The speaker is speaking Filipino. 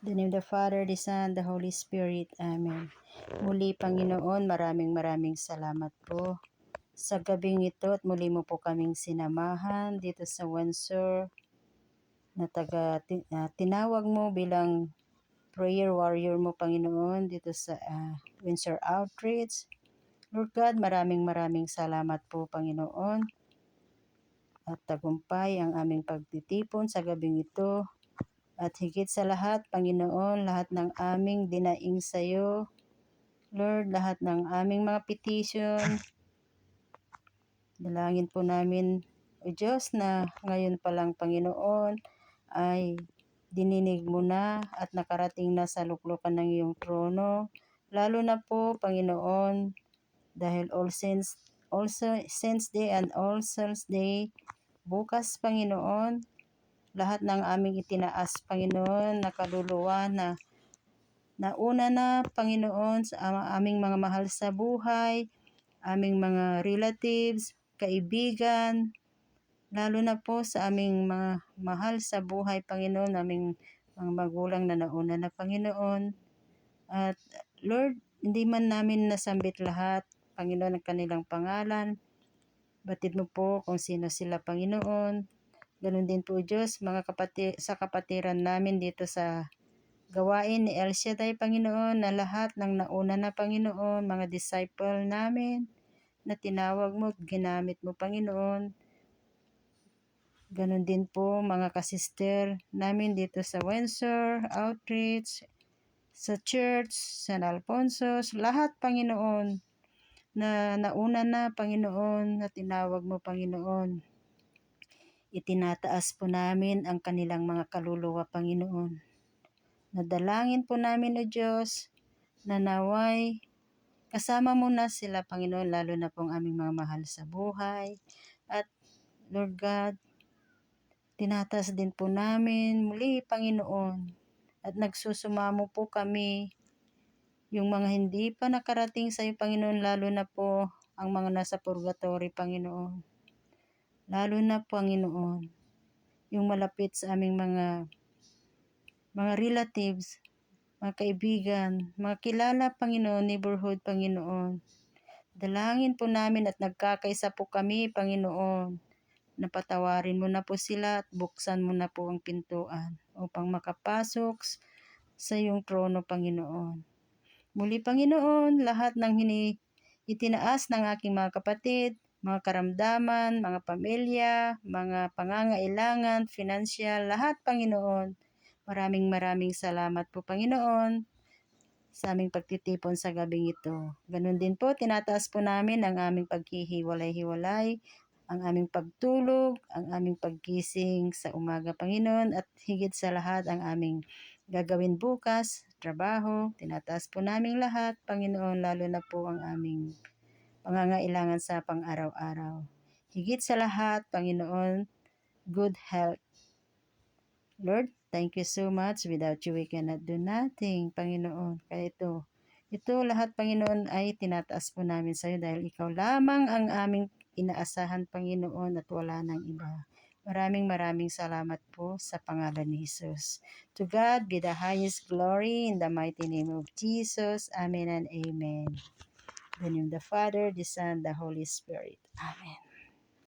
In the name of the Father, the Son, the Holy Spirit. Amen. Muli, Panginoon, maraming salamat po sa gabing ito at muli mo po kaming sinamahan dito sa Windsor na tinawag mo bilang prayer warrior mo, Panginoon, dito sa Windsor Outreach. Lord God, maraming salamat po, Panginoon. At tagumpay ang aming pagtitipon sa gabing ito. At higit sa lahat, Panginoon, lahat ng aming dinaing sa iyo, Lord, lahat ng aming mga petition, dalangin po namin, O Diyos, na ngayon pa lang, Panginoon, ay dininig mo na at nakarating na sa luklukan ng iyong trono. Lalo na po, Panginoon, dahil All Saints Day and All Souls Day, bukas, Panginoon, lahat ng aming itinaas, Panginoon, na kaluluwa na nauna na, Panginoon, sa aming mga mahal sa buhay, aming mga relatives, kaibigan, lalo na po sa aming mga mahal sa buhay, Panginoon, aming mga magulang na nauna na, Panginoon. At Lord, hindi man namin nasambit lahat, Panginoon, ang kanilang pangalan. Batid mo po kung sino sila, Panginoon. Ganun din po, Diyos, sa kapatiran namin dito sa gawain ni El Shaddai, Panginoon, na lahat ng nauna na, Panginoon, mga disciple namin na tinawag mo, ginamit mo, Panginoon. Ganun din po mga kasister namin dito sa Windsor Outreach, sa Church, San Alfonso, lahat, Panginoon, na nauna na, Panginoon, na tinawag mo, Panginoon. Itinataas po namin ang kanilang mga kaluluwa, Panginoon. Nadalangin po namin, O Diyos, na naway kasama mo na sila, Panginoon, lalo na pong aming mga mahal sa buhay. At Lord God, tinataas din po namin muli, Panginoon, at nagsusumamo po kami yung mga hindi pa nakarating sa iyo, Panginoon, lalo na po ang mga nasa purgatory, Panginoon. Lalo na, Panginoon, yung malapit sa aming mga relatives, mga kaibigan, mga kilala, Panginoon, neighborhood, Panginoon. Dalangin po namin at nagkakaisa po kami, Panginoon, na patawarin mo na po sila at buksan mo na po ang pintuan upang makapasok sa iyong trono, Panginoon. Muli, Panginoon, lahat ng itinaas ng aking mga kapatid, mga karamdaman, mga pamilya, mga pangangailangan, financial, lahat, Panginoon. Maraming salamat po, Panginoon, sa aming pagtitipon sa gabing ito. Ganun din po, tinataas po namin ang aming paghihiwalay-hiwalay, ang aming pagtulog, ang aming paggising sa umaga, Panginoon, at higit sa lahat ang aming gagawin bukas, trabaho. Tinataas po namin lahat, Panginoon, lalo na po ang aming pangangailangan sa pang-araw-araw. Higit sa lahat, Panginoon, good health. Lord, thank you so much. Without you, we cannot do nothing, Panginoon. Kaya ito lahat, Panginoon, ay tinataas po namin sa iyo dahil ikaw lamang ang aming inaasahan, Panginoon, at wala nang iba. Maraming salamat po sa pangalan ni Jesus. To God be the highest glory in the mighty name of Jesus. Amen and amen. In the name of the Father, the Son, the Holy Spirit. Amen.